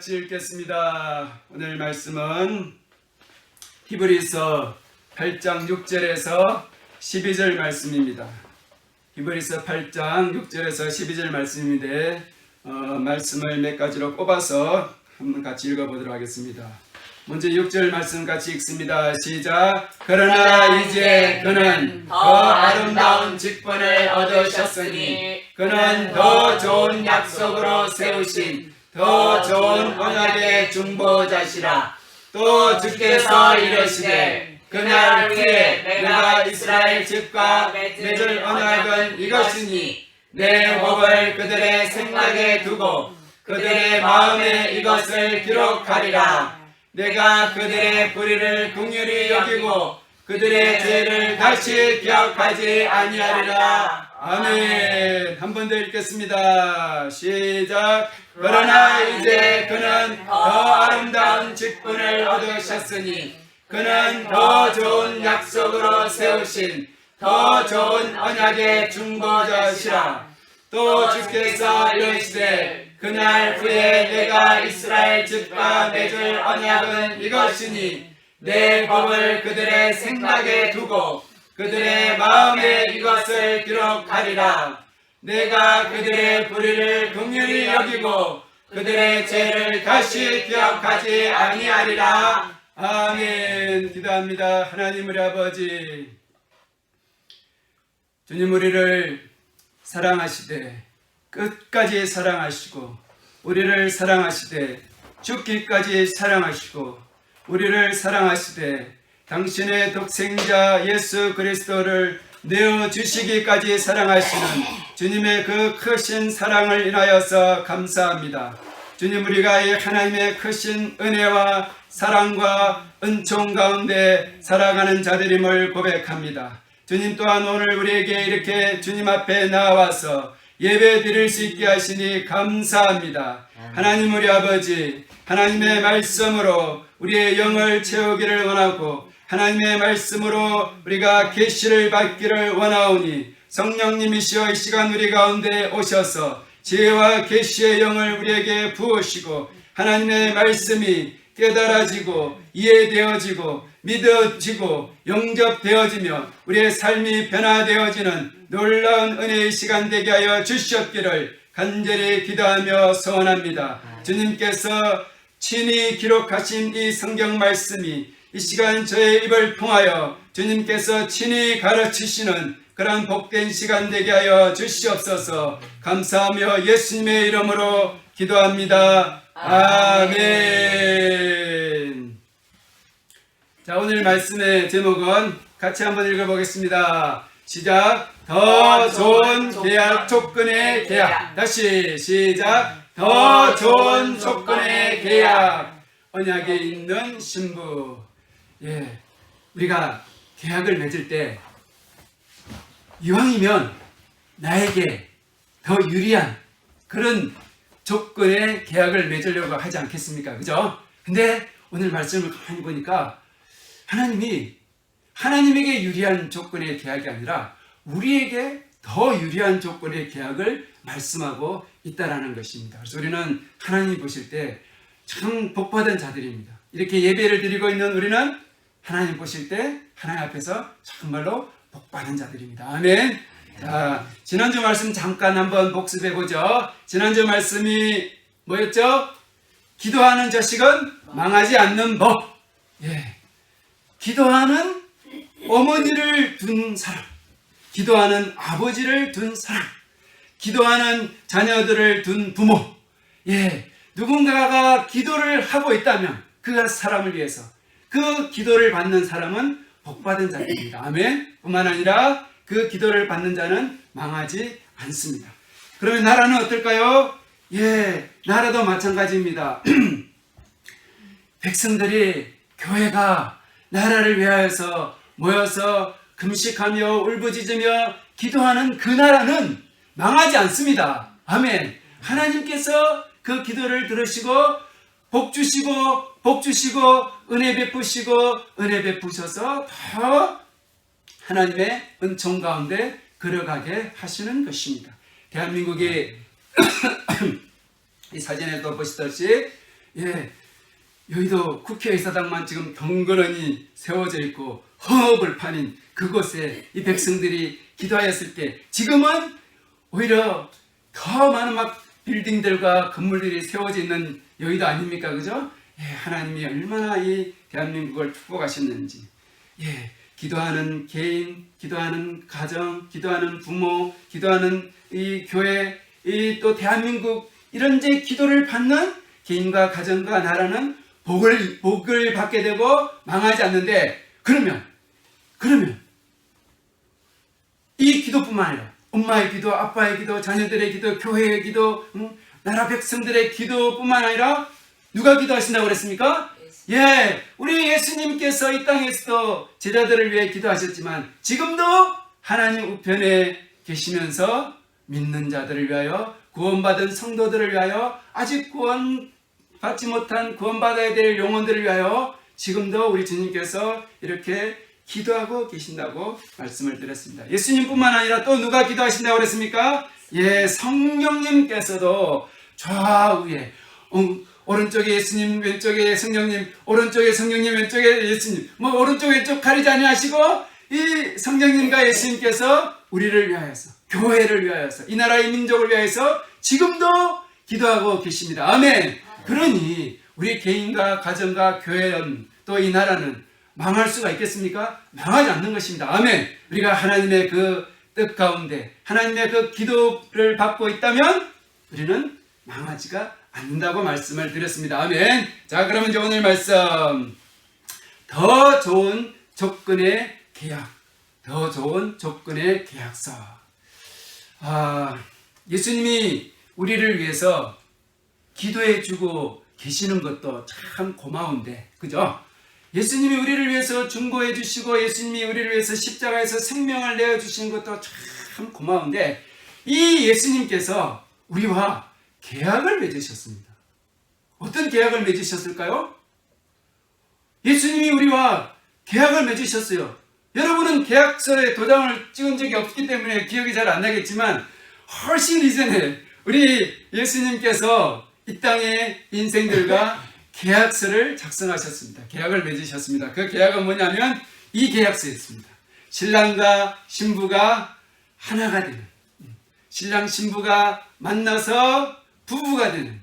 같이 읽겠습니다. 오늘 말씀은 히브리서 8장 6절에서 12절 말씀입니다. 히브리서 8장 6절에서 12절 말씀인데 말씀을 몇 가지로 꼽아서 한번 같이 읽어보도록 하겠습니다. 먼저 6절 말씀 같이 읽습니다. 시작. 그러나 이제 그는 더 아름다운 직분을 얻으셨으니 그는 더 좋은 약속으로 세우신 더 좋은 언약의 중보자시라. 또 주께서 이르시되 그날 후에 내가 이스라엘 집과 맺을 언약은 이것이니 내 법을 그들의 생각에 두고 그들의 마음에 이것을 기록하리라. 내가 그들의 불의를 긍휼히 여기고 그들의 죄를 다시 기억하지 아니하리라. 아멘. 한 번 더 읽겠습니다. 시작. 그러나 이제 그는 더 아름다운 직분을 얻으셨으니 그는 더 좋은 약속으로 세우신 더 좋은 언약의 중보자시라. 또 주께서 이르시되 그날 후에 내가 이스라엘 집과 맺을 언약은 이것이니 내 법을 그들의 생각에 두고 그들의 마음에 이것을 기록하리라. 내가 그들의 불의를 긍휼히 여기고 그들의 죄를 다시 기억하지 아니하리라. 아멘. 기도합니다. 하나님 우리 아버지, 주님 우리를 사랑하시되 끝까지 사랑하시고 우리를 사랑하시되 죽기까지 사랑하시고 우리를 사랑하시되 당신의 독생자 예수 그리스도를 내어주시기까지 사랑하시는 주님의 그 크신 사랑을 인하여서 감사합니다. 주님, 우리가 이 하나님의 크신 은혜와 사랑과 은총 가운데 살아가는 자들임을 고백합니다. 주님 또한 오늘 우리에게 이렇게 주님 앞에 나와서 예배 드릴 수 있게 하시니 감사합니다. 하나님 우리 아버지, 하나님의 말씀으로 우리의 영을 채우기를 원하고 하나님의 말씀으로 우리가 계시를 받기를 원하오니 성령님이시여 이 시간 우리 가운데 오셔서 지혜와 계시의 영을 우리에게 부으시고 하나님의 말씀이 깨달아지고 이해되어지고 믿어지고 영접되어지며 우리의 삶이 변화되어지는 놀라운 은혜의 시간 되게 하여 주셨기를 간절히 기도하며 소원합니다. 주님께서 친히 기록하신 이 성경 말씀이 이 시간 저의 입을 통하여 주님께서 친히 가르치시는 그런 복된 시간 되게 하여 주시옵소서. 감사하며 예수님의 이름으로 기도합니다. 아멘. 자, 오늘 말씀의 제목은 같이 한번 읽어보겠습니다. 시작. 더 좋은 계약 조건의 계약. 다시 시작. 더 좋은 조건의 계약. 언약에 있는 신부. 우리가 계약을 맺을 때 이왕이면 나에게 더 유리한 그런 조건의 계약을 맺으려고 하지 않겠습니까? 그죠? 근데 오늘 말씀을 가만히 보니까 하나님이 하나님에게 유리한 조건의 계약이 아니라 우리에게 더 유리한 조건의 계약을 말씀하고 있다라는 것입니다. 그래서 우리는 하나님 보실 때 참 복받은 자들입니다. 이렇게 예배를 드리고 있는 우리는 하나님 보실 때 하나님 앞에서 정말로 복받은 자들입니다. 아멘. 자, 지난주 말씀 잠깐 한번 복습해보죠. 지난주 말씀이 뭐였죠? 기도하는 자식은 망하지 않는 법. 기도하는 어머니를 둔 사람, 기도하는 아버지를 둔 사람, 기도하는 자녀들을 둔 부모. 누군가가 기도를 하고 있다면 그 사람을 위해서 그 기도를 받는 사람은 복받은 자입니다. 아멘. 뿐만 아니라 그 기도를 받는 자는 망하지 않습니다. 그러면 나라는 어떨까요? 나라도 마찬가지입니다. 백성들이 교회가 나라를 위하여서 모여서 금식하며 울부짖으며 기도하는 그 나라는 망하지 않습니다. 아멘. 하나님께서 그 기도를 들으시고 복 주시고 은혜 베푸셔서 더 하나님의 은총 가운데 걸어가게 하시는 것입니다. 대한민국이 이 사진에도 보시듯이 예, 여의도 국회의사당만 지금 덩그러니 세워져 있고 허허벌판인 그곳에 이 백성들이 기도하였을 때 지금은 오히려 더 많은 막 빌딩들과 건물들이 세워져 있는 여의도 아닙니까? 그죠? 예, 하나님이 얼마나 이 대한민국을 축복하셨는지. 예, 기도하는 개인, 기도하는 가정, 기도하는 부모, 기도하는 이 교회, 이 또 대한민국 이런 이제 기도를 받는 개인과 가정과 나라는 복을 받게 되고 망하지 않는데 그러면 이 기도뿐만 아니라 엄마의 기도, 아빠의 기도, 자녀들의 기도, 교회의 기도, 나라 백성들의 기도뿐만 아니라 누가 기도하신다고 그랬습니까? 예, 우리 예수님께서 이 땅에서도 제자들을 위해 기도하셨지만 지금도 하나님 우편에 계시면서 믿는 자들을 위하여 구원받은 성도들을 위하여 아직 구원받지 못한 구원받아야 될 영혼들을 위하여 지금도 우리 주님께서 이렇게 기도하고 계신다고 말씀을 드렸습니다. 예수님뿐만 아니라 또 누가 기도하신다고 그랬습니까? 예, 성령님께서도 좌우에 오른쪽에 예수님, 왼쪽에 성령님, 오른쪽에 성령님, 왼쪽에 예수님, 오른쪽 왼쪽 가리지 아니하시고 이 성령님과 예수님께서 우리를 위하여서, 교회를 위하여서, 이 나라의 민족을 위하여서 지금도 기도하고 계십니다. 아멘. 그러니 우리 개인과 가정과 교회는 또 이 나라는 망할 수가 있겠습니까? 망하지 않는 것입니다. 아멘. 우리가 하나님의 그 뜻 가운데 하나님의 그 기도를 받고 있다면 우리는 망하지가 않는다고 말씀을 드렸습니다. 아멘. 자, 그러면 이제 오늘 말씀 더 좋은 조건의 계약, 더 좋은 조건의 계약서. 예수님이 우리를 위해서 기도해 주고 계시는 것도 참 고마운데, 그죠? 예수님이 우리를 위해서 중보해 주시고 예수님이 우리를 위해서 십자가에서 생명을 내어 주시는 것도 참 고마운데 이 예수님께서 우리와 계약을 맺으셨습니다. 어떤 계약을 맺으셨을까요? 예수님이 우리와 계약을 맺으셨어요. 여러분은 계약서에 도장을 찍은 적이 없기 때문에 기억이 잘 안 나겠지만 훨씬 이전에 우리 예수님께서 이 땅의 인생들과 계약서를 작성하셨습니다. 계약을 맺으셨습니다. 그 계약은 뭐냐면 이 계약서였습니다. 신랑과 신부가 하나가 되는, 신랑 신부가 만나서 부부가 되는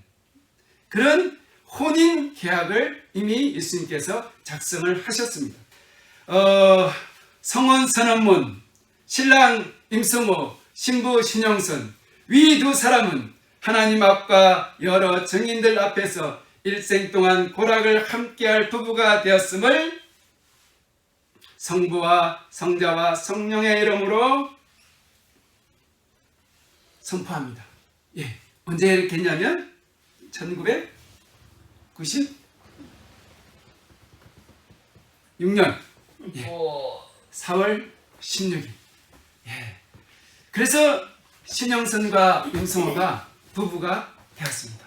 그런 혼인 계약을 이미 예수님께서 작성을 하셨습니다. 성혼 선언문, 신랑 임성호, 신부 신영선, 위 두 사람은 하나님 앞과 여러 증인들 앞에서 일생 동안 고락을 함께할 부부가 되었음을 성부와 성자와 성령의 이름으로 선포합니다. 예, 언제 이렇게 했냐면 1996년 예, 4월 16일. 예, 그래서 신영선과 임성호가 부부가 되었습니다.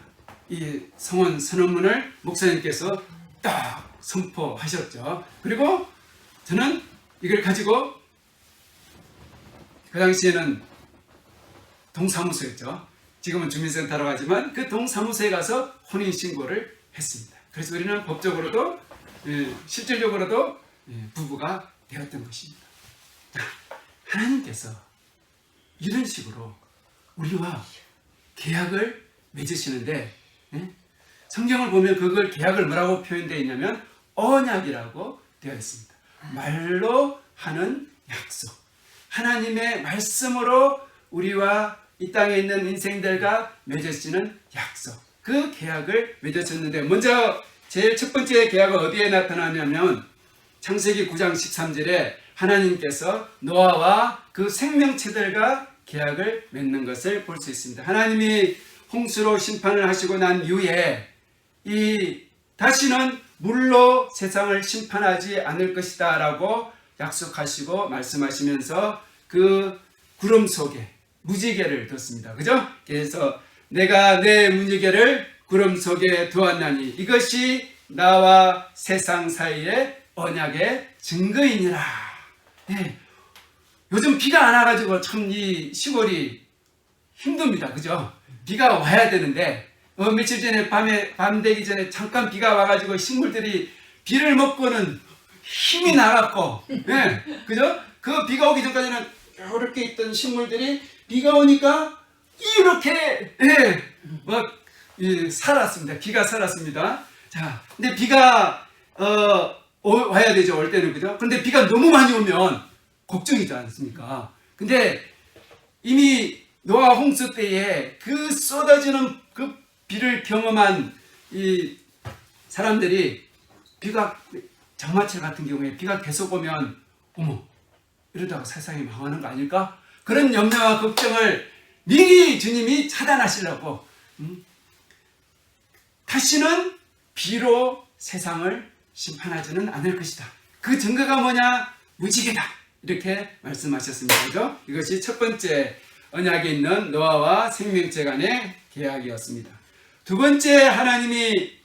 이 성혼 선언문을 목사님께서 딱 선포하셨죠. 그리고 저는 이걸 가지고 그 당시에는 동사무소였죠. 지금은 주민센터라고 하지만 그 동사무소에 가서 혼인신고를 했습니다. 그래서 우리는 법적으로도 실질적으로도 부부가 되었던 것입니다. 하나님께서 이런 식으로 우리와 계약을 맺으시는데 성경을 보면 그걸 계약을 뭐라고 표현되어 있냐면 언약이라고 되어 있습니다. 말로 하는 약속. 하나님의 말씀으로 우리와 이 땅에 있는 인생들과 맺어지는 약속. 그 계약을 맺어졌는데 먼저 제일 첫 번째 계약은 어디에 나타나냐면 창세기 9장 13절에 하나님께서 노아와 그 생명체들과 계약을 맺는 것을 볼 수 있습니다. 하나님이 홍수로 심판을 하시고 난 이후에 다시는 물로 세상을 심판하지 않을 것이다 라고 약속하시고 말씀하시면서 그 구름 속에 무지개를 뒀습니다. 그죠? 그래서 내가 내 무지개를 구름 속에 두었나니 이것이 나와 세상 사이의 언약의 증거이니라. 네. 요즘 비가 안 와가지고 참 이 시골이 힘듭니다. 그죠? 비가 와야 되는데 며칠 전에 밤 되기 전에 잠깐 비가 와가지고 식물들이 비를 먹고는 힘이 나갔고, 예, 그죠? 그 비가 오기 전까지는 이렇게 있던 식물들이 비가 오니까 이렇게, 예, 살았습니다. 비가 살았습니다. 자, 근데 비가, 와야 되죠. 올 때는, 그죠? 근데 비가 너무 많이 오면 걱정이지 않습니까? 근데 이미 노아 홍수 때에 그 쏟아지는 그 비를 경험한 이 사람들이 비가 장마철 같은 경우에 비가 계속 오면 어머 이러다가 세상이 망하는 거 아닐까? 그런 염려와 걱정을 미리 주님이 차단하시려고 다시는 비로 세상을 심판하지는 않을 것이다. 그 증거가 뭐냐? 무지개다. 이렇게 말씀하셨습니다. 그죠? 이것이 첫 번째 언약에 있는 노아와 생명체 간의 계약이었습니다. 두 번째 하나님이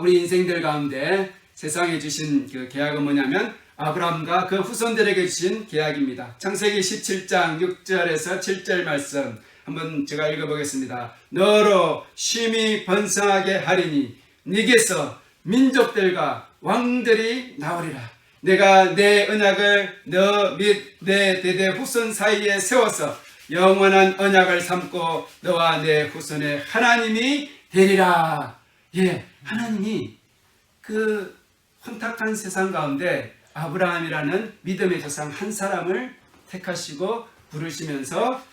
우리 인생들 가운데 세상에 주신 그 계약은 뭐냐면 아브라함과 그 후손들에게 주신 계약입니다. 창세기 17장 6절에서 7절 말씀 한번 제가 읽어보겠습니다. 너로 심히 번성하게 하리니 네게서 민족들과 왕들이 나오리라. 내가 내 언약을 너 및 내 대대 후손 사이에 세워서 영원한 언약을 삼고 너와 내 후손의 하나님이 되리라. 예, 하나님이 그 혼탁한 세상 가운데 아브라함이라는 믿음의 조상 한 사람을 택하시고 부르시면서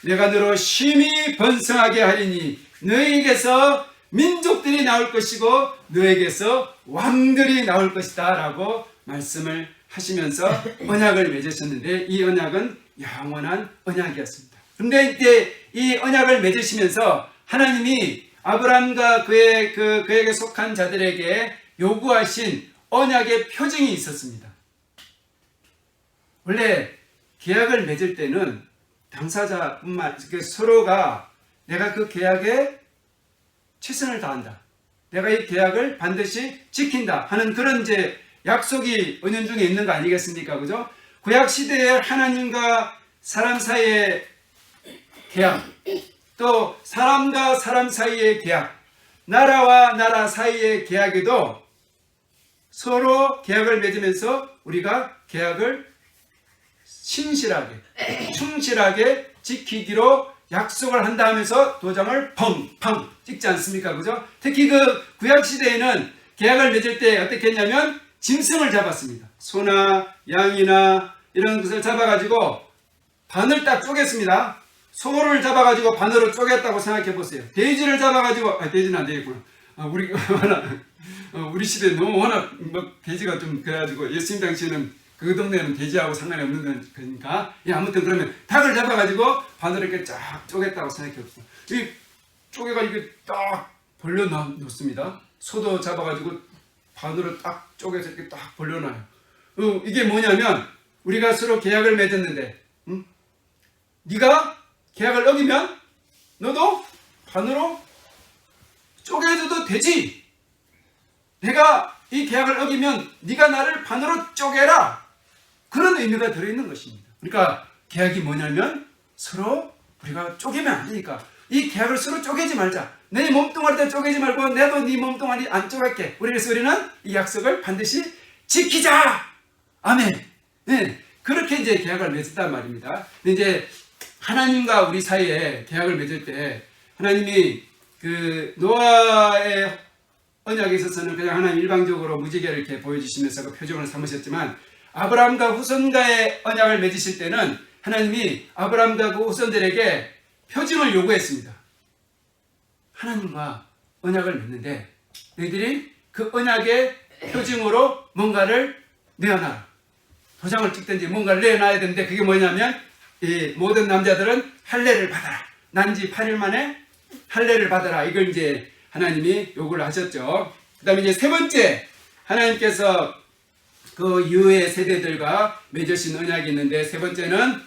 내가 너로 심히 번성하게 하리니 너에게서 민족들이 나올 것이고 너에게서 왕들이 나올 것이다 라고 말씀을 하시면서 언약을 맺으셨는데 이 언약은 영원한 언약이었습니다. 그런데 이때 이 언약을 맺으시면서 하나님이 아브라함과 그에게 속한 자들에게 요구하신 언약의 표징이 있었습니다. 원래 계약을 맺을 때는 당사자뿐만 서로가 내가 그 계약에 최선을 다한다. 내가 이 계약을 반드시 지킨다 하는 그런 이제 약속이 은연중에 있는 거 아니겠습니까? 그죠? 구약 시대에 하나님과 사람 사이의 계약, 또 사람과 사람 사이의 계약, 나라와 나라 사이의 계약에도 서로 계약을 맺으면서 우리가 계약을 신실하게, 충실하게 지키기로 약속을 한다 하면서 도장을 펑펑 찍지 않습니까? 그죠? 특히 그 구약시대에는 계약을 맺을 때 어떻게 했냐면 짐승을 잡았습니다. 소나 양이나 이런 것을 잡아가지고 반을 딱 쪼갰습니다. 소를 잡아가지고 반으로 쪼갰다고 생각해 보세요. 돼지를 잡아가지고, 돼지는 안 되겠구나. 우리 시대에 너무 워낙 돼지가 좀 그래가지고 예수님 당시에는 그 동네는 돼지하고 상관이 없는 거니까. 아무튼 그러면 닭을 잡아가지고 반으로 이렇게 쫙 쪼갰다고 생각해 보세요. 이 쪼개가지고 딱 벌려 놓습니다. 소도 잡아가지고 반으로 딱 쪼개서 이렇게 딱 벌려놔요. 이게 뭐냐면 우리가 서로 계약을 맺었는데, 네가 계약을 어기면 너도 반으로 쪼개줘도 되지. 내가 이 계약을 어기면 네가 나를 반으로 쪼개라. 그런 의미가 들어있는 것입니다. 그러니까 계약이 뭐냐면 서로 우리가 쪼개면 안 되니까 이 계약을 서로 쪼개지 말자. 내 몸뚱아리도 쪼개지 말고 나도 네 몸뚱아리 안 쪼갤게. 그래서 우리는 이 약속을 반드시 지키자. 아멘. 네, 그렇게 이제 계약을 맺었단 말입니다. 근데 이제 하나님과 우리 사이에 계약을 맺을 때 하나님이 그 노아의 언약에 있어서는 그냥 하나님 일방적으로 무지개를 이렇게 보여주시면서 그 표정을 삼으셨지만 아브라함과 후손과의 언약을 맺으실 때는 하나님이 아브라함과 그 후손들에게 표징을 요구했습니다. 하나님과 언약을 맺는데 너희들이 그 언약의 표징으로 뭔가를 내어놔라. 도장을 찍든지 뭔가를 내어놔야 되는데 그게 뭐냐면 이 모든 남자들은 할례를 받아라. 난지 8일 만에 할례를 받아라. 이걸 이제 하나님이 요구를 하셨죠. 그 다음에 이제 세 번째 하나님께서 그 이후의 세대들과 맺으신 언약이 있는데 세 번째는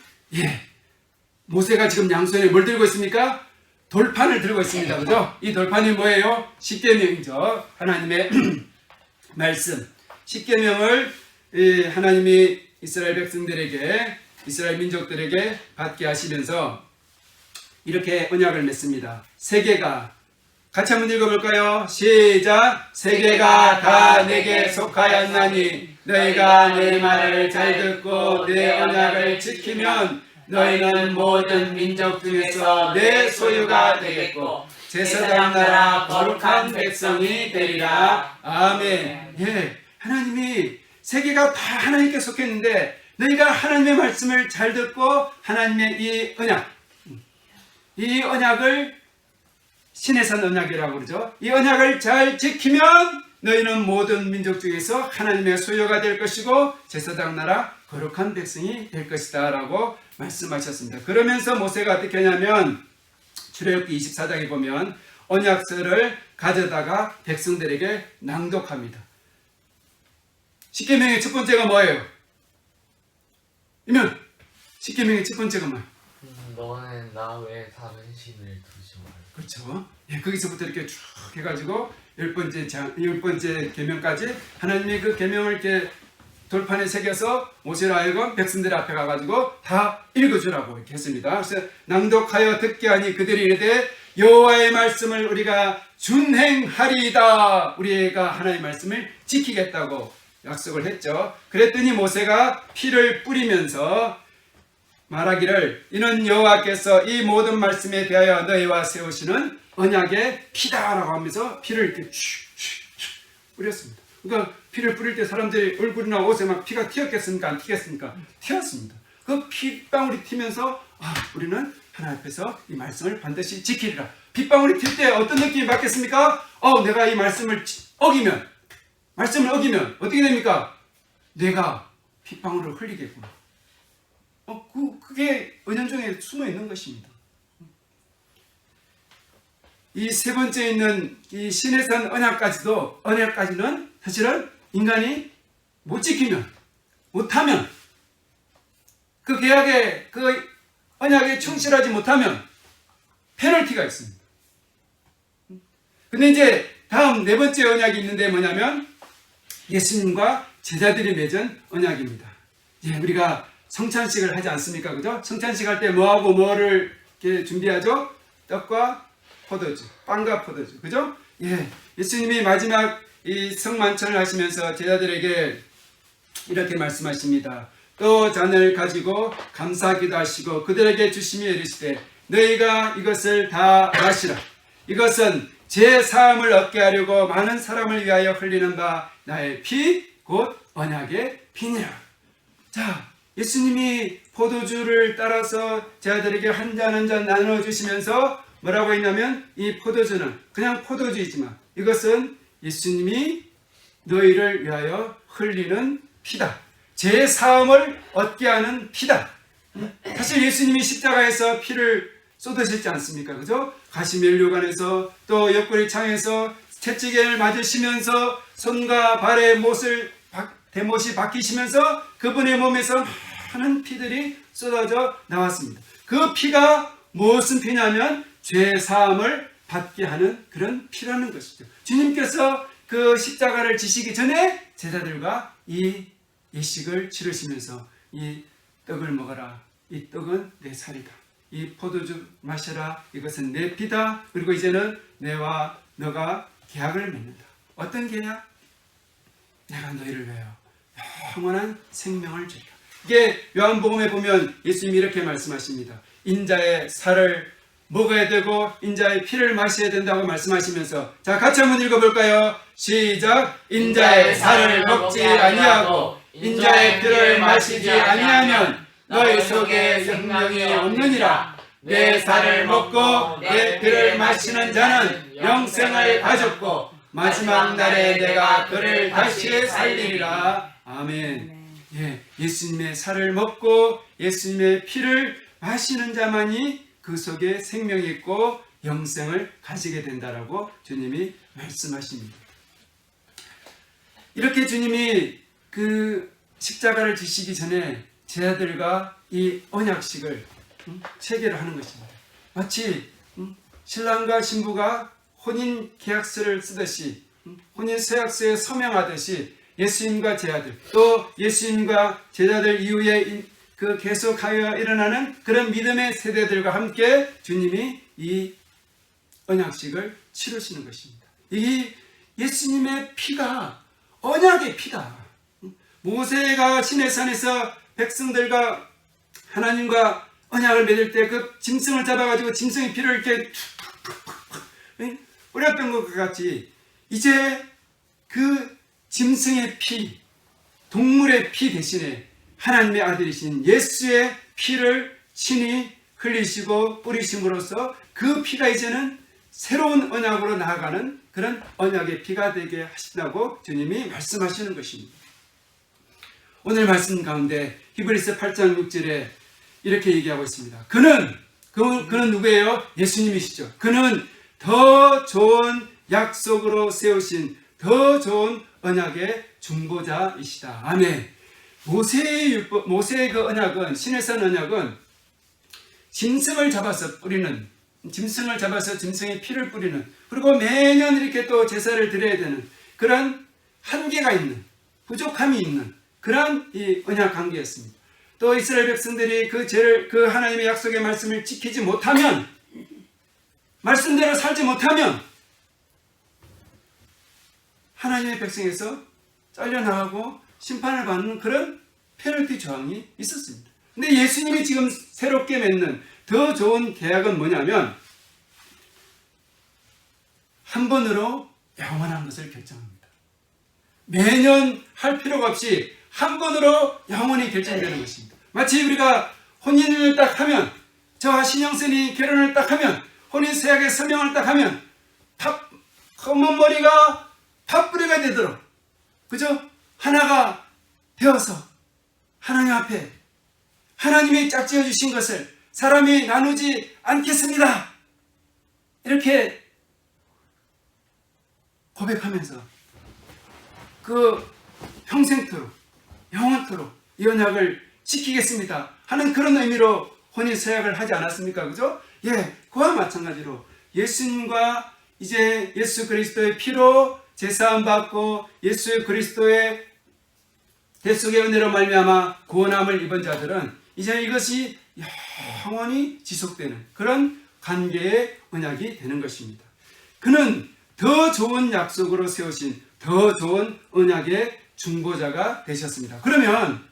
모세가 지금 양손에 뭘 들고 있습니까? 돌판을 들고 있습니다. 그죠? 이 돌판이 뭐예요? 십계명이죠. 하나님의 말씀. 십계명을 하나님이 이스라엘 백성들에게 이스라엘 민족들에게 받게 하시면서 이렇게 언약을 맺습니다. 세계가 같이 한번 읽어볼까요? 시작! 세계가 다 내게 속하였나니 너희가 내 말을 잘 듣고 내 언약을 지키면 너희는 모든 민족 중에서 내 소유가 되겠고 제사장 나라 거룩한 백성이 되리라. 아멘. 예, 하나님이 세계가 다 하나님께 속했는데 너희가 하나님의 말씀을 잘 듣고 하나님의 이 언약을 신의 산 언약이라고 그러죠. 이 언약을 잘 지키면 너희는 모든 민족 중에서 하나님의 소유가 될 것이고 제사장 나라 거룩한 백성이 될 것이다 라고 말씀하셨습니다. 그러면서 모세가 어떻게 하냐면 출애굽기 24장에 보면 언약서를 가져다가 백성들에게 낭독합니다. 십계명의 첫 번째가 뭐예요? 이면 십계명의 첫 번째가 뭐예요? 너는 나 외에 다른 신을 두지 말라. 그렇죠. 예, 거기서부터 이렇게 쭉 해가지고 열 번째 계명까지 하나님이 그 계명을 이렇게 돌판에 새겨서 모세로 하여금 백성들 앞에 가가지고 다 읽어주라고 이렇게 했습니다. 그래서 낭독하여 듣게 하니 그들이 이르되 여호와의 말씀을 우리가 준행하리이다. 우리가 하나님의 말씀을 지키겠다고 약속을 했죠. 그랬더니 모세가 피를 뿌리면서 말하기를 이는 여호와께서 이 모든 말씀에 대하여 너희와 세우시는 언약의 피다라고 하면서 피를 이렇게 슉슉슉 뿌렸습니다. 그러니까 피를 뿌릴 때 사람들이 얼굴이나 옷에 막 피가 튀었겠습니까? 안 튀겠습니까? 튀었습니다. 그 핏방울이 튀면서 우리는 하나님 앞에서 이 말씀을 반드시 지키리라. 핏방울이 튈 때 어떤 느낌이 받겠습니까? 내가 이 말씀을 말씀을 어기면 어떻게 됩니까? 내가 핏방울을 흘리겠구나. 그게 은연중에 숨어 있는 것입니다. 이 세 번째 있는 이 신의 산 언약까지는 사실은 인간이 못 지키면, 못하면, 그 계약에, 그 언약에 충실하지 못하면 페널티가 있습니다. 근데 이제 다음 네 번째 언약이 있는데 뭐냐면 예수님과 제자들이 맺은 언약입니다. 우리가 성찬식을 하지 않습니까? 그죠? 성찬식 할 때 뭐하고 뭐를 이렇게 준비하죠? 떡과 포도주, 빵과 포도주. 그죠? 예수님이 마지막 이 성만찬을 하시면서 제자들에게 이렇게 말씀하십니다. 또 잔을 가지고 감사기도 하시고 그들에게 주시며 이르시되 너희가 이것을 다 마시라. 이것은 제 사함을 얻게 하려고 많은 사람을 위하여 흘리는 바 나의 피 곧 언약의 피니라. 자, 예수님이 포도주를 따라서 제자들에게 한 잔 한 잔 나눠주시면서 뭐라고 했냐면 이 포도주는 그냥 포도주이지만 이것은 예수님이 너희를 위하여 흘리는 피다. 제 사함을 얻게 하는 피다. 사실 예수님이 십자가에서 피를 쏟으셨지 않습니까? 그죠? 가시면류관에서 또 옆구리 창에서 채찍을 맞으시면서 손과 발의 대못이 박히시면서 그분의 몸에서 많은 피들이 쏟아져 나왔습니다. 그 피가 무슨 피냐면 죄 사함을 받게 하는 그런 피라는 것이죠. 주님께서 그 십자가를 지시기 전에 제자들과 이 예식을 치르시면서 이 떡을 먹어라. 이 떡은 내 살이다. 이 포도주 마셔라. 이것은 내 피다. 그리고 이제는 내와 너가 계약을 맺는다. 어떤 계약? 내가 너희를 위하여 영원한 생명을 주리라. 이게 요한복음에 보면 예수님이 이렇게 말씀하십니다. 인자의 살을 먹어야 되고 인자의 피를 마셔야 된다고 말씀하시면서 자, 같이 한번 읽어볼까요? 시작! 인자의 살을 먹지 아니하고 인자의 피를 마시지 아니하면 너희 속에 생명이 없느니라. 내 살을 먹고 내 피를 마시는 자는 영생을 가졌고 마지막 날에 내가 그를 다시 살리리라. 아멘. 예수님의 살을 먹고 예수님의 피를 마시는 자만이 그 속에 생명이 있고 영생을 가지게 된다라고 주님이 말씀하십니다. 이렇게 주님이 그 십자가를 지시기 전에 제자들과 이 언약식을 체결을 하는 것입니다. 마치 신랑과 신부가 혼인 계약서를 쓰듯이 혼인 서약서에 서명하듯이 예수님과 제자들 또 예수님과 제자들 이후에 그 계속하여 일어나는 그런 믿음의 세대들과 함께 주님이 이 언약식을 치르시는 것입니다. 이 예수님의 피가 언약의 피다. 모세가 시내산에서 백성들과 하나님과 언약을 맺을 때 그 짐승을 잡아가지고 짐승의 피를 이렇게 뿌렸던 것 같이 이제 그 짐승의 피, 동물의 피 대신에 하나님의 아들이신 예수의 피를 친히 흘리시고 뿌리심으로써 그 피가 이제는 새로운 언약으로 나아가는 그런 언약의 피가 되게 하신다고 주님이 말씀하시는 것입니다. 오늘 말씀 가운데 히브리서 8장 6절에 이렇게 얘기하고 있습니다. 그는 누구예요? 예수님이시죠. 그는 더 좋은 약속으로 세우신 더 좋은 언약의 중보자이시다. 아멘. 모세의 그 언약은, 시내산 언약은 짐승을 잡아서 짐승의 피를 뿌리는, 그리고 매년 이렇게 또 제사를 드려야 되는 그런 한계가 있는, 부족함이 있는 그런 이 언약 관계였습니다. 또 이스라엘 백성들이 그 하나님의 약속의 말씀을 지키지 못하면, 말씀대로 살지 못하면 하나님의 백성에서 잘려나가고 심판을 받는 그런 페널티 조항이 있었습니다. 근데 예수님이 지금 새롭게 맺는 더 좋은 계약은 뭐냐면 한 번으로 영원한 것을 결정합니다. 매년 할 필요가 없이 한 번으로 영원히 결정되는 것입니다. 마치 우리가 혼인을 딱 하면, 저와 신영선이 결혼을 딱 하면, 혼인서약의 서명을 딱 하면 검은 머리가 팥뿌리가 되도록, 그죠? 하나가 되어서 하나님 앞에 하나님이 짝지어 주신 것을 사람이 나누지 않겠습니다, 이렇게 고백하면서 그 평생토록 영원토록 이 언약을 지키겠습니다 하는 그런 의미로 혼인서약을 하지 않았습니까? 그죠? 예, 그와 마찬가지로 예수님과 이제 예수 그리스도의 피로 제사함 받고 예수 그리스도의 대속의 은혜로 말미암아 구원함을 입은 자들은 이제 이것이 영원히 지속되는 그런 관계의 언약이 되는 것입니다. 그는 더 좋은 약속으로 세우신 더 좋은 언약의 중보자가 되셨습니다. 그러면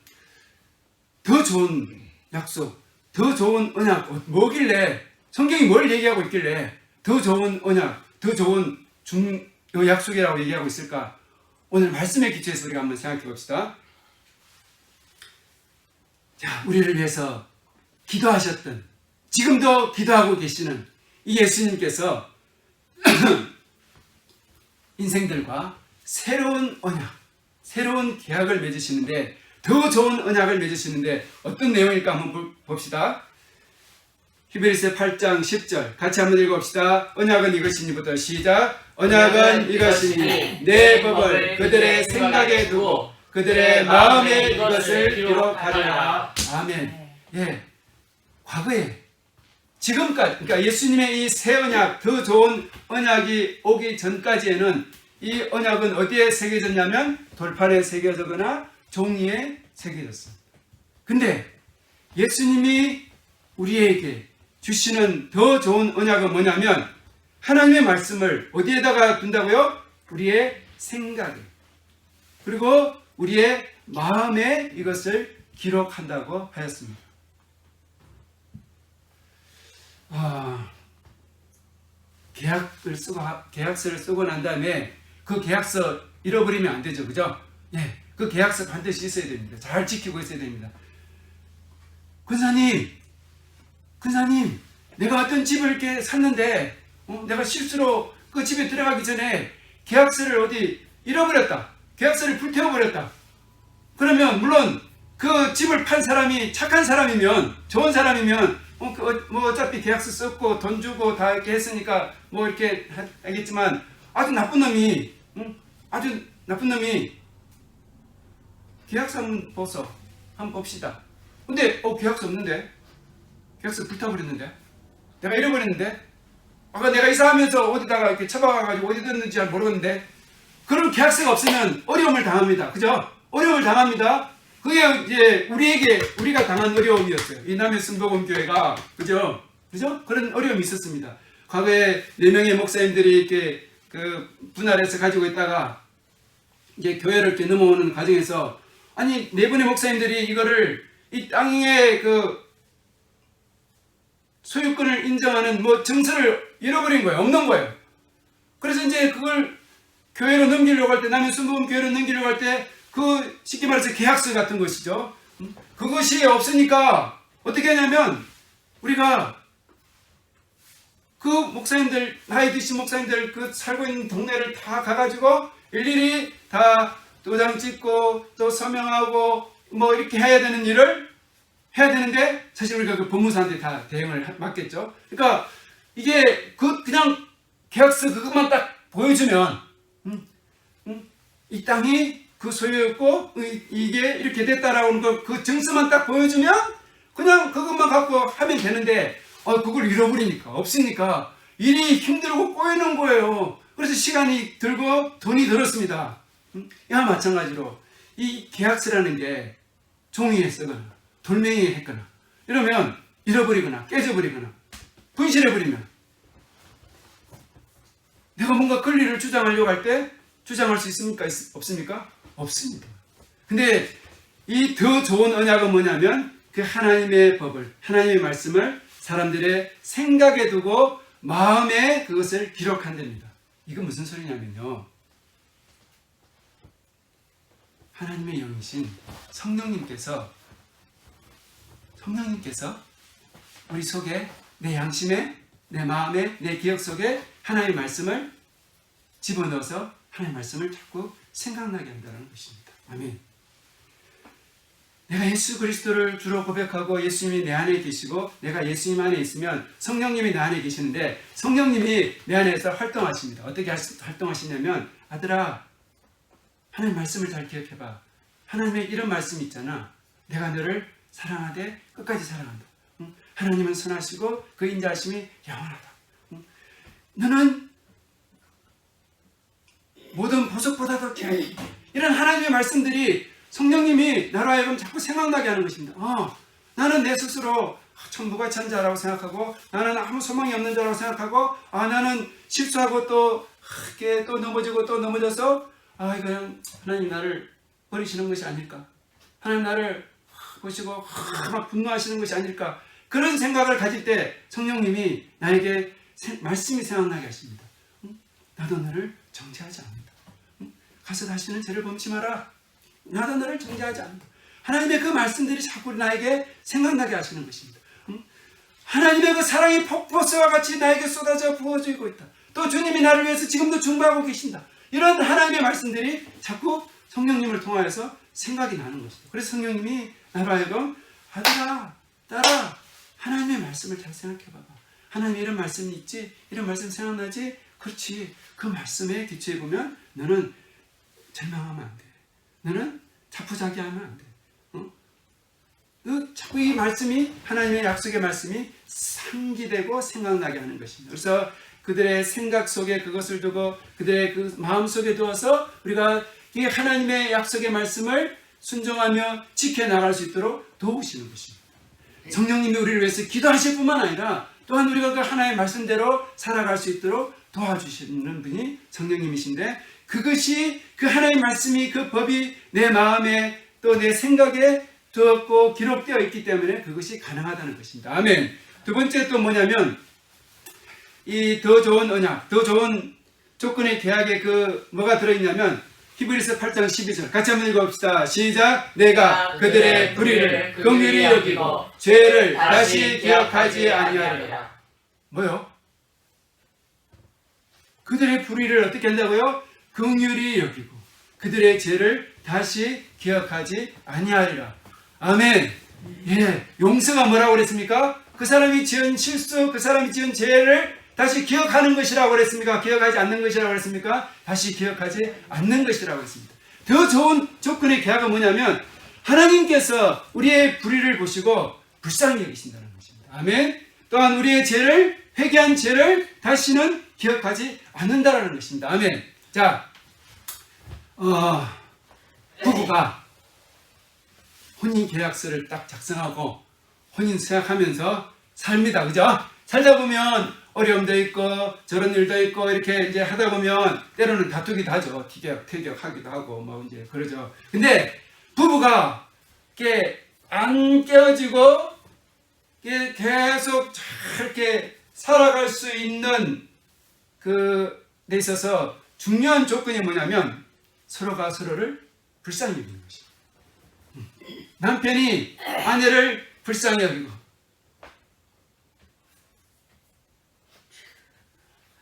더 좋은 약속, 더 좋은 언약 뭐길래, 성경이 뭘 얘기하고 있길래 더 좋은 언약, 더 좋은 약속이라고 얘기하고 있을까? 오늘 말씀의 기초에서 우리가 한번 생각해 봅시다. 자, 우리를 위해서 기도하셨던, 지금도 기도하고 계시는 이 예수님께서 인생들과 새로운 언약, 새로운 계약을 맺으시는데, 더 좋은 언약을 맺으시는데 어떤 내용일까 한번 봅시다. 히브리서 8장 10절 같이 한번 읽어봅시다. 언약은 이것이니부터 시작. 언약은 이것이니 내 법을 그들의 생각에 두고 그들의 마음에 이것을 기록하리라. 아멘. 예, 과거에 지금까지, 그러니까 예수님의 이 새 언약, 더 좋은 언약이 오기 전까지에는 이 언약은 어디에 새겨졌냐면 돌판에 새겨졌거나 종이에 새겨졌습니다. 근데 예수님이 우리에게 주시는 더 좋은 언약은 뭐냐면 하나님의 말씀을 어디에다가 둔다고요? 우리의 생각에, 그리고 우리의 마음에 이것을 기록한다고 하였습니다. 계약서를 쓰고 난 다음에 그 계약서 잃어버리면 안 되죠, 그죠? 예, 그 계약서 반드시 있어야 됩니다. 잘 지키고 있어야 됩니다. 근사님, 내가 어떤 집을 이렇게 샀는데, 내가 실수로 그 집에 들어가기 전에 계약서를 어디 잃어버렸다. 계약서를 불태워버렸다. 그러면 물론 그 집을 판 사람이 착한 사람이면, 좋은 사람이면 뭐 어차피 계약서 썼고 돈 주고 다 이렇게 했으니까 뭐 이렇게 하겠지만, 아주 나쁜 놈이 계약서 한번 보소. 한번 봅시다. 근데 계약서 없는데, 계약서 불타버렸는데, 내가 잃어버렸는데, 아까 내가 이사하면서 어디다가 이렇게 처박아가지고 어디 뒀는지 잘 모르겠는데, 그런 계약서가 없으면 어려움을 당합니다. 그죠? 어려움을 당합니다. 그게 이제 우리가 당한 어려움이었어요. 이 남해 순복음교회가 그죠? 그런 어려움이 있었습니다. 과거에 4명의 목사님들이 이렇게 그 분할해서 가지고 있다가 이제 교회를 이렇게 넘어오는 과정에서 아니 4분의 목사님들이 이거를 이 땅의 그 소유권을 인정하는 뭐 증서를 잃어버린 거예요. 없는 거예요. 그래서 이제 그걸 교회로 넘기려고 할 때, 남해 순복음 교회로 넘기려고 할 때 그 쉽게 말해서 계약서 같은 것이죠. 그것이 없으니까 어떻게 하냐면 우리가 그 목사님들, 나이 드신 목사님들 그 살고 있는 동네를 다 가가지고 일일이 다 도장 찍고 또 서명하고 뭐 이렇게 해야 되는 일을 해야 되는데 사실 우리가 그 법무사한테 다 대응을 맡겼죠. 그러니까 이게 그냥 계약서 그것만 딱 보여주면 이 땅이 그 소유였고 이게 이렇게 됐다라고 그 증서만 딱 보여주면 그냥 그것만 갖고 하면 되는데 그걸 잃어버리니까 없으니까 일이 힘들고 꼬이는 거예요. 그래서 시간이 들고 돈이 들었습니다. 이와 마찬가지로 이 계약서라는 게 종이에 쓰거나 돌멩이에 했거나 이러면 잃어버리거나 깨져버리거나 분실해버리면 내가 뭔가 권리를 주장하려고 할 때 주장할 수 있습니까? 없습니까? 없습니다. 근데 이 더 좋은 언약은 뭐냐면 그 하나님의 법을, 하나님의 말씀을 사람들의 생각에 두고 마음에 그것을 기록한답니다. 이건 무슨 소리냐면요. 하나님의 영이신 성령님께서 우리 속에 내 양심에, 내 마음에, 내 기억 속에 하나님의 말씀을 집어넣어서 하나님의 말씀을 자꾸 생각나게 한다는 것입니다. 아멘. 내가 예수 그리스도를 주로 고백하고 예수님이 내 안에 계시고 내가 예수님 안에 있으면 성령님이 내 안에 계시는데 성령님이 내 안에서 활동하십니다. 어떻게 활동하시냐면 아들아 하나님 말씀을 잘 기억해봐. 하나님의 이런 말씀이 있잖아. 내가 너를 사랑하되 끝까지 사랑한다. 하나님은 선하시고 그 인자하심이 영원하다. 너는 모든 보석보다도 귀하니 이런 하나님의 말씀들이 성령님이 나로 하여금 자꾸 생각나게 하는 것입니다. 나는 내 스스로 천부가 천자라고 생각하고 나는 아무 소망이 없는 자라고 생각하고 나는 실수하고 또 넘어지고 또 넘어져서 그냥 하나님 나를 버리시는 것이 아닐까? 하나님 나를 보시고 막 분노하시는 것이 아닐까? 그런 생각을 가질 때 성령님이 나에게 말씀이 생각나게 하십니다. 나도 너를 정죄하지 않는다. 가서 다시는 죄를 범치 마라. 나도 너를 정죄하지 않는다. 하나님의 그 말씀들이 자꾸 나에게 생각나게 하시는 것입니다. 하나님의 그 사랑이 폭포수와 같이 나에게 쏟아져 부어지고 있다. 또 주님이 나를 위해서 지금도 중보하고 계신다. 이런 하나님의 말씀들이 자꾸 성령님을 통하여서 생각이 나는 것입니다. 그래서 성령님이 나로 하여금 아들아, 딸아, 하나님의 말씀을 잘 생각해봐봐. 하나님의 이런 말씀이 있지? 이런 말씀 생각나지? 그렇지. 그 말씀에 기초해보면 너는 절망하면 안 돼. 너는 자포자기하면 안 돼. 자꾸 이 말씀이 하나님의 약속의 말씀이 상기되고 생각나게 하는 것입니다. 그래서 그들의 생각 속에 그것을 두고 그들의 그 마음 속에 두어서 우리가 이 하나님의 약속의 말씀을 순종하며 지켜나갈 수 있도록 도우시는 것입니다. 성령님이 우리를 위해서 기도하실 뿐만 아니라 또한 우리가 그 하나님의 말씀대로 살아갈 수 있도록 도와주시는 분이 성령님이신데 그것이 그 하나님의 말씀이 그 법이 내 마음에 또 내 생각에 두었고 기록되어 있기 때문에 그것이 가능하다는 것입니다. 아멘. 두 번째 또 뭐냐면 이 더 좋은 언약, 더 좋은 조건의 계약에 그 뭐가 들어있냐면 히브리서 8장 12절 같이 한번 읽어봅시다. 시작. 내가 그들의 불의를 긍휼히 여기고 죄를 다시 기억하지 아니하리라. 뭐요? 그들의 불의를 어떻게 한다고요? 긍휼히 여기고 그들의 죄를 다시 기억하지 아니하리라. 아멘. 예, 용서가 뭐라고 그랬습니까? 그 사람이 지은 실수, 그 사람이 지은 죄를 다시 기억하는 것이라고 그랬습니까? 기억하지 않는 것이라고 그랬습니까? 다시 기억하지 않는 것이라고 했습니다. 더 좋은 조건의 계약은 뭐냐면 하나님께서 우리의 불의를 보시고 불쌍히 여기신다는 것입니다. 아멘. 또한 우리의 죄를 회개한 죄를 다시는 기억하지 않는다라는 것입니다. 아멘. 자, 부부가 혼인 계약서를 딱 작성하고 혼인 수약하면서 삽니다. 그죠? 살다 보면 어려움도 있고 저런 일도 있고 이렇게 이제 하다 보면 때로는 다투기도 하죠. 티격, 태격하기도 하고 뭐 이제 그러죠. 근데 부부가 이렇게 안 깨어지고 이렇게 계속 잘 이렇게 살아갈 수 있는 데 있어서 중요한 조건이 뭐냐면 서로가 서로를 불쌍히 여기는 것입니다. 남편이 아내를 불쌍히 여기고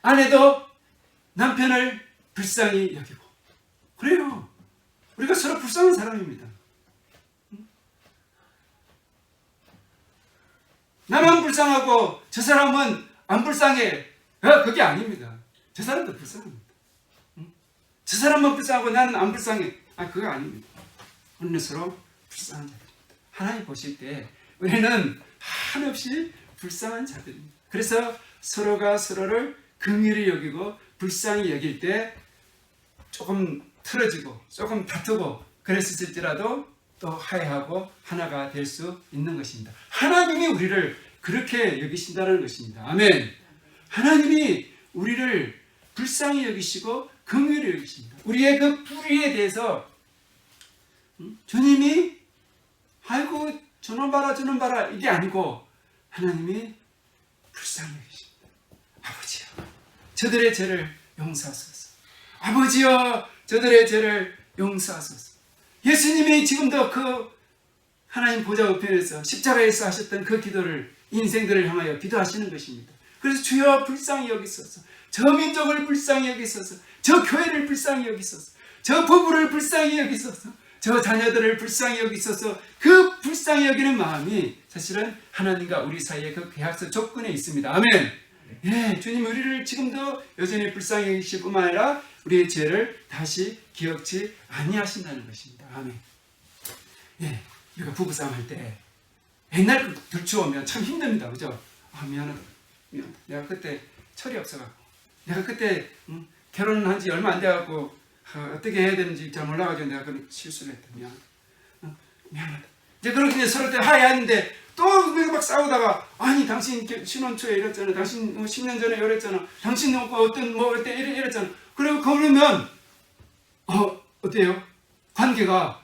아내도 남편을 불쌍히 여기고 그래요. 우리가 서로 불쌍한 사람입니다. 나만 불쌍하고 저 사람은 안 불쌍해. 그게 아닙니다. 저 사람도 불쌍합니다. 저 사람만 불쌍하고 나는 안 불쌍해. 그거 아닙니다. 우리는 서로 불쌍한 자들입니다. 하나님 보실 때 우리는 한없이 불쌍한 자들입니다. 그래서 서로가 서로를 긍휼히 여기고 불쌍히 여길 때 조금 틀어지고 조금 다투고 그랬을지라도 또 화해하고 하나가 될 수 있는 것입니다. 하나님이 우리를 그렇게 여기신다는 것입니다. 아멘. 하나님이 우리를 불쌍히 여기시고 긍휼히 여기십니다. 우리의 그 불의에 대해서 주님이 아이고 저놈 봐라 이게 아니고 하나님이 불쌍히 여기십니다. 아버지요 저들의 죄를 용서하소서. 아버지요 저들의 죄를 용서하소서. 예수님이 지금도 그 하나님 보좌 우편에서 십자가에서 하셨던 그 기도를 인생들을 향하여 기도하시는 것입니다. 그래서 주여 불쌍히 여기소서. 저 민족을 불쌍히 여기소서. 저 교회를 불쌍히 여기소서. 저 부부를 불쌍히 여기소서. 저 자녀들을 불쌍히 여기소서. 그 불쌍히 여기는 마음이 사실은 하나님과 우리 사이의 그 계약서 조건에 있습니다. 아멘. 예, 주님 우리를 지금도 여전히 불쌍히 여기실 뿐만 아니라 우리의 죄를 다시 기억지 아니하신다는 것입니다. 아멘. 예, 우리가 부부싸움 할 때 옛날 들추오면 참 힘듭니다. 그죠? 미안하다. 내가 그때 철이 없어갖고 내가 그때 결혼한 지 얼마 안 돼갖고 어떻게 해야 되는지 잘 몰라가지고 내가 그런 실수를 했다. 미안하다. 이제 그렇게 서로 때 화해하는데 또 막 싸우다가 아니 당신 신혼 초에 이랬잖아. 당신 10년 전에 이랬잖아. 당신 어떤 그때 이랬잖아. 그러면 어때요? 관계가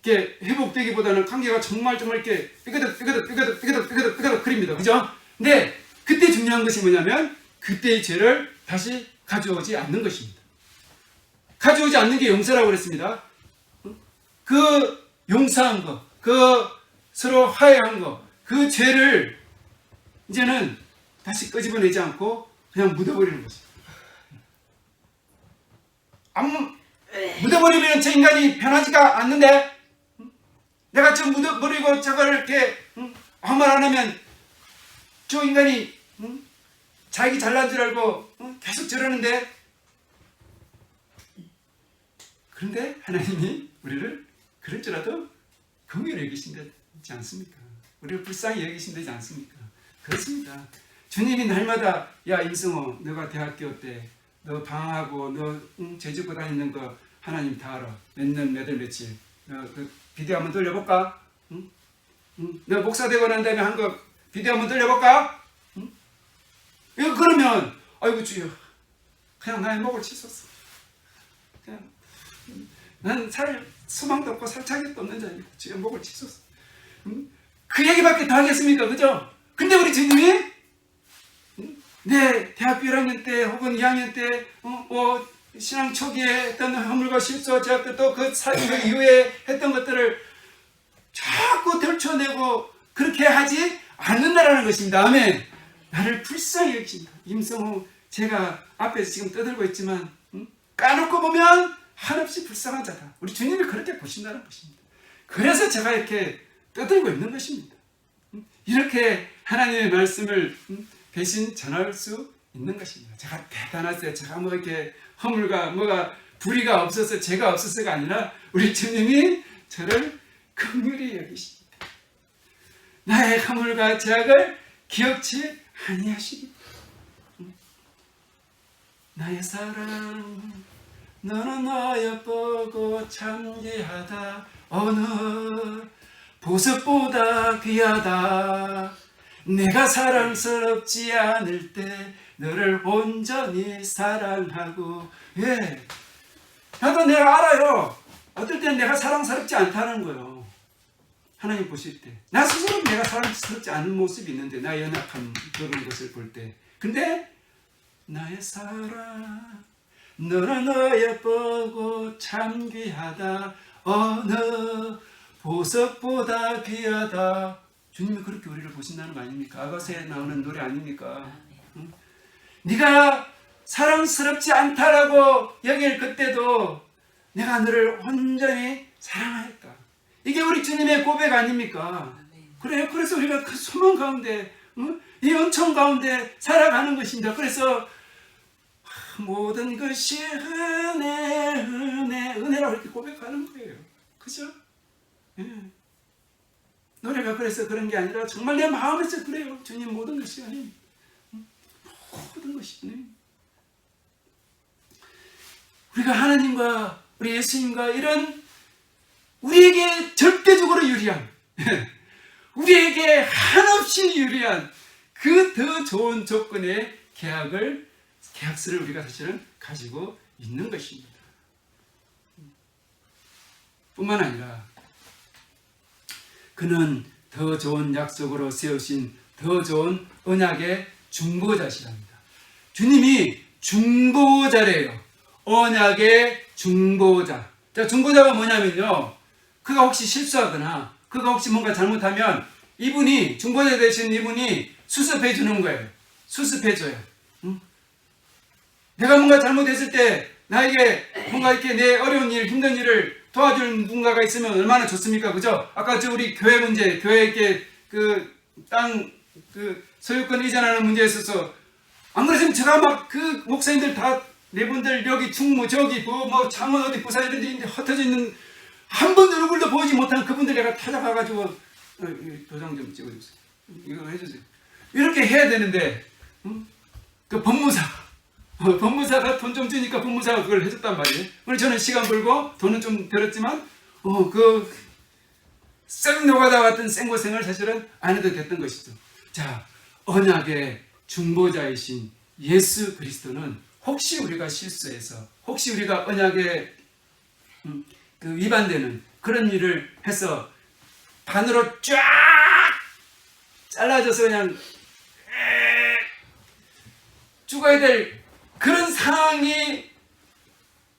이렇게 회복되기보다는 관계가 정말 이렇게 삐그덕 그립니다. 그죠? 근데 그때 중요한 것이 뭐냐면 그때의 죄를 다시 가져오지 않는 것입니다. 가져오지 않는 게 용서라고 그랬습니다. 그 용서한 거, 그 서로 화해한 거, 그 죄를 이제는 다시 끄집어내지 않고 그냥 묻어버리는 것입니다. 묻어버리면 저 인간이 변하지가 않는데 내가 저 묻어버리고 저거를 이렇게 아무 말 안 하면 저 인간이 자기 잘난 줄 알고 계속 저러는데 그런데 하나님이 우리를 그럴지라도 긍휼히 여기신다지 않습니까? 우리를 불쌍히 여기신다지 않습니까? 그렇습니다. 주님이 날마다 야 임승호 너가 대학교 때 너 방황하고 너 제주고 다니는 거 하나님 다 알아. 몇 년 몇 월 며칠 그 비디오 한번 돌려볼까? 너 목사 되고 난 다음에 한 거 비디오 한번 돌려볼까? 그러면 아이고 주여 그냥 나의 목을 치솟어. 그냥 난 살 소망도 없고 살차기도 없는 자입니다. 주여 목을 치솟어. 그 얘기밖에 더 하겠습니까? 그죠? 근데 우리 주님이 내 대학교 1학년 때 혹은 2학년 때 신앙 초기에 했던 허물과 실수 제가 또 그 이후에 했던 것들을 자꾸 들춰내고 그렇게 하지 않는다라는 것입니다. 아멘. 나를 불쌍히 여기신다. 임성호 제가 앞에서 지금 떠들고 있지만 까놓고 보면 한없이 불쌍한 자다. 우리 주님이 그렇게 보신다는 것입니다. 그래서 제가 이렇게 떠들고 있는 것입니다. 이렇게 하나님의 말씀을 대신 전할 수 있는 것입니다. 제가 대단하세요. 제가 뭐 이렇게 허물과 뭐가 불의가 없어서 죄가 없어서가 아니라 우리 주님이 저를 긍휼히 여기십니다. 나의 허물과 죄악을 기억치 아니하시기. 나의 사랑 너는 어여쁘고 참기하다 어느 보석보다 귀하다. 내가 사랑스럽지 않을 때 너를 온전히 사랑하고. 예, 나도 내가 알아요. 어떨 때는 내가 사랑스럽지 않다는 거예요. 하나님 보실 때 나 스스로 내가 사랑스럽지 않은 모습이 있는데, 나의 연약한 그런 것을 볼 때. 근데 나의 사랑 너는 예쁘고 참 귀하다. 어느 보석보다 귀하다. 주님이 그렇게 우리를 보신다는 거 아닙니까? 아가서에 나오는 노래 아닙니까? 응? 네가 사랑스럽지 않다라고 여길 그때도 내가 너를 온전히 사랑하였다. 이게 우리 주님의 고백 아닙니까? 그래요. 그래서 우리가 그 소망 가운데, 이 은총 가운데 살아가는 것입니다. 그래서 모든 것이 은혜라고 이렇게 고백하는 거예요. 그죠? 예. 노래가 그래서 그런 게 아니라 정말 내 마음에서 그래요. 주님, 모든 것이 은혜입니다. 모든 것이 은혜입니다. 우리가 하나님과 우리 예수님과 이런 우리에게 절대적으로 유리한, 우리에게 한없이 유리한 그 더 좋은 조건의 계약서를 우리가 사실은 가지고 있는 것입니다. 뿐만 아니라 그는 더 좋은 약속으로 세우신 더 좋은 언약의 중보자시랍니다. 주님이 중보자래요. 언약의 중보자. 자, 중보자가 뭐냐면요, 그가 혹시 실수하거나 그가 혹시 뭔가 잘못하면 이분이, 중보자 되신 이분이 수습해 주는 거예요. 수습해줘요. 응? 내가 뭔가 잘못했을 때 나에게 뭔가 이렇게 내 어려운 일, 힘든 일을 도와줄 누군가가 있으면 얼마나 좋습니까? 그죠? 아까 우리 교회 문제, 교회에 땅 소유권 이전하는 문제에 있어서, 안 그랬으면 제가 막 그 목사님들 다, 네 분들 여기 충무, 저기 뭐 창원 어디 부산 이런 데 흩어져 있는, 한 번도 얼굴도 보이지 못한 그분들 내가 찾아가가지고 도장 좀 찍어주세요. 이거 해주세요. 이렇게 해야 되는데, 그 법무사가 돈 좀 주니까 법무사가 그걸 해줬단 말이에요. 오늘 저는 시간 벌고 돈은 좀 들었지만, 생 노가다 같은 생고생을 사실은 안 해도 됐던 것이죠. 자, 언약의 중보자이신 예수 그리스도는 혹시 우리가 실수해서, 혹시 우리가 언약에 그 위반되는 그런 일을 해서 반으로 쫙 잘라져서 그냥 죽어야 될 그런 상황이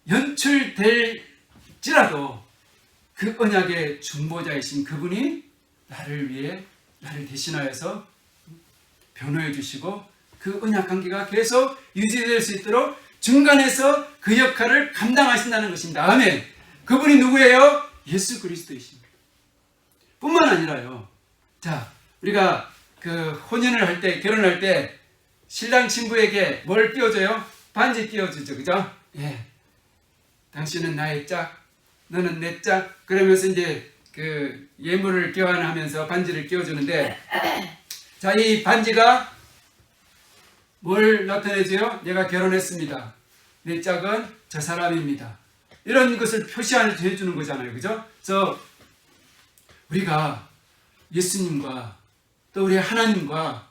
연출될지라도 그 언약의 중보자이신 그분이 나를 위해, 나를 대신하여서 변호해 주시고 그 언약 관계가 계속 유지될 수 있도록 중간에서 그 역할을 감당하신다는 것입니다. 아멘. 그분이 누구예요? 예수 그리스도이십니다. 뿐만 아니라요, 자, 우리가 그 혼인을 할 때, 결혼할 때 신랑 신부에게 뭘 띄워줘요? 반지 띄워주죠. 그죠? 예. 당신은 나의 짝, 너는 내 짝. 그러면서 이제 그 예물을 교환하면서 반지를 끼워주는데, 자, 이 반지가 뭘 나타내줘요? 내가 결혼했습니다. 내 짝은 저 사람입니다. 이런 것을 표시해 주는 거잖아요. 그죠? 그래서 우리가 예수님과 또 우리 하나님과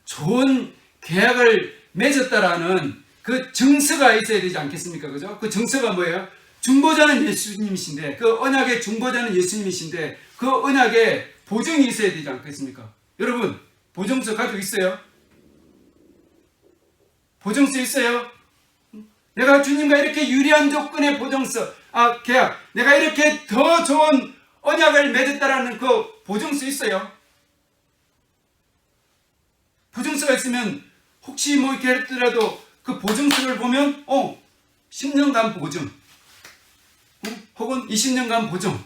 좋은 계약을 맺었다라는 그 증서가 있어야 되지 않겠습니까? 그죠? 그 증서가 뭐예요? 중보자는 예수님이신데, 그 언약의 중보자는 예수님이신데, 그 언약에 보증이 있어야 되지 않겠습니까? 여러분, 보증서 가지고 있어요? 보증서 있어요? 내가 주님과 이렇게 유리한 조건의 보증서, 계약, 내가 이렇게 더 좋은 언약을 맺었다라는 그 보증서 있어요? 보증서가 있으면 혹시 뭐 이렇게 했더라도 그 보증서를 보면 10년간 보증, 혹은 20년간 보증,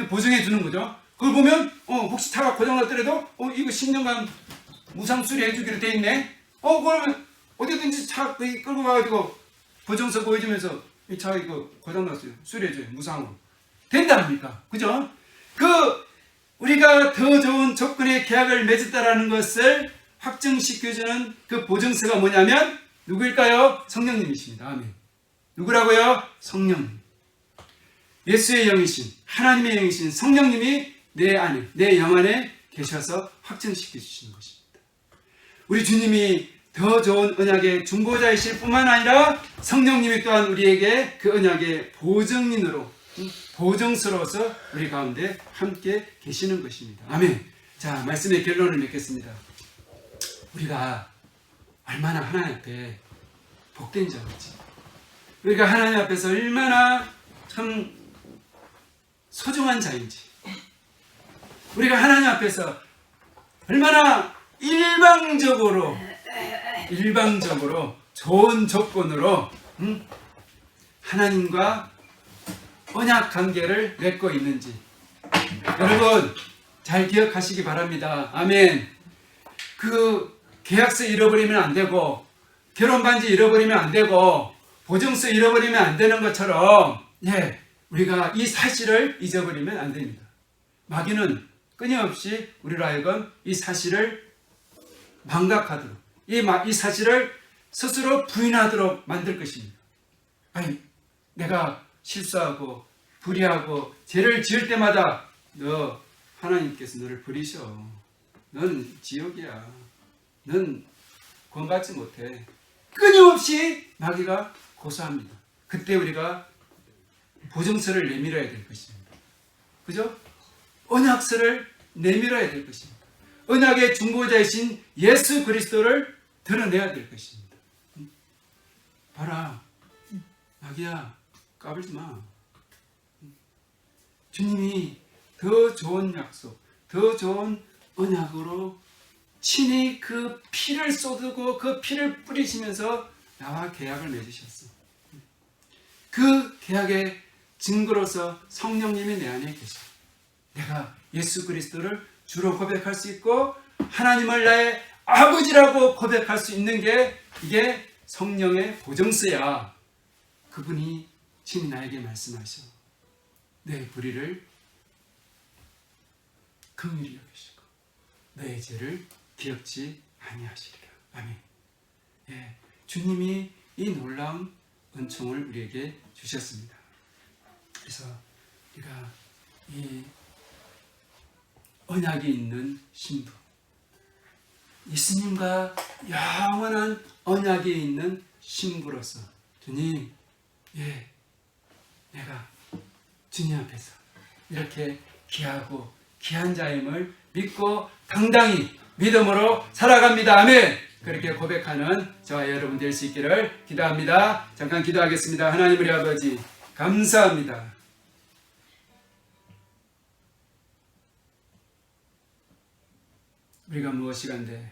보증해 주는 거죠. 그걸 보면 혹시 차가 고장났더라도 이거 10년간 무상 수리해 주기로 돼 있네. 그러면 어디든지 차 끌고 가가지고 보증서 보여주면서 이 차 이거 고장났어요, 수리해줘요, 무상으로. 된답니까? 그죠? 우리가 더 좋은 조건의 계약을 맺었다라는 것을 확증시켜주는 그 보증서가 뭐냐면 누구일까요? 성령님이십니다. 아멘. 누구라고요? 성령님. 예수의 영이신, 하나님의 영이신 성령님이 내 안에, 내 영 안에 계셔서 확증시켜 주시는 것입니다. 우리 주님이 더 좋은 언약의 중보자이실 뿐만 아니라 성령님이 또한 우리에게 그 언약의 보증인으로 보증스러워서 우리 가운데 함께 계시는 것입니다. 아멘. 자, 말씀의 결론을 맺겠습니다. 우리가 얼마나 하나님 앞에 복된 자인지, 우리가 하나님 앞에서 얼마나 참 소중한 자인지, 우리가 하나님 앞에서 얼마나 일방적으로 좋은 조건으로 하나님과 언약 관계를 맺고 있는지 여러분 잘 기억하시기 바랍니다. 아멘. 그 계약서 잃어버리면 안 되고 결혼 반지 잃어버리면 안 되고 보증서 잃어버리면 안 되는 것처럼 우리가 이 사실을 잊어버리면 안 됩니다. 마귀는 끊임없이 우리로 하여금 이 사실을 망각하도록 이 사실을 스스로 부인하도록 만들 것입니다. 아니, 내가 실수하고 불의하고 죄를 지을 때마다 너 하나님께서 너를 버리셔. 넌 지옥이야. 넌 구원받지 못해. 끊임없이 마귀가 고소합니다. 그때 우리가 보증서를 내밀어야 될 것입니다. 그죠? 언약서를 내밀어야 될 것입니다. 언약의 중보자이신 예수 그리스도를 드러내야 될 것입니다. 봐라, 마귀야, 까불지 마. 주님이 더 좋은 약속, 더 좋은 언약으로 친히 그 피를 쏟고 그 피를 뿌리시면서 나와 계약을 맺으셨어. 그 계약의 증거로서 성령님이 내 안에 계셔. 내가 예수 그리스도를 주로 고백할 수 있고 하나님을 나의 아버지라고 고백할 수 있는 게 이게 성령의 보증서야. 그분이 친히 나에게 말씀하셔. 내 불의를 긍휼히 여기시고 너의 죄를 기억지 아니하시리라. 아멘. 주님이 이 놀라운 은총을 우리에게 주셨습니다. 그래서 우리가 이 언약이 있는 신부, 예수님과 영원한 언약이 있는 신부로서 주님, 내가 주님 앞에서 이렇게 귀하고 귀한 자임을 믿고 당당히 믿음으로 살아갑니다. 아멘. 그렇게 고백하는 저와 여러분 될 수 있기를 기도합니다. 잠깐 기도하겠습니다. 하나님 우리 아버지 감사합니다. 우리가 무엇이간데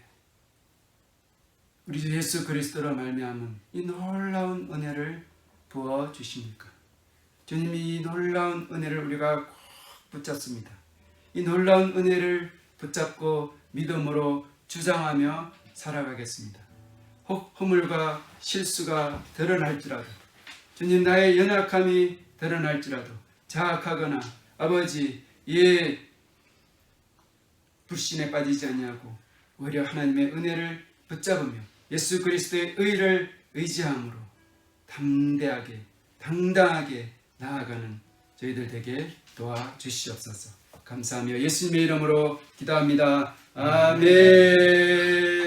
우리 주 예수 그리스도로 말미암은 이 놀라운 은혜를 부어 주십니까? 주님이 이 놀라운 은혜를 우리가 꼭 붙잡습니다. 이 놀라운 은혜를 붙잡고 믿음으로 주장하며 살아가겠습니다. 혹 허물과 실수가 드러날지라도, 주님 나의 연약함이 드러날지라도, 자학하거나 아버지 불신에 빠지지 아니하고 오히려 하나님의 은혜를 붙잡으며 예수 그리스도의 의를 의지함으로 담대하게 당당하게 나아가는 저희들 되게 도와주시옵소서. 감사하며 예수님의 이름으로 기도합니다. 아멘.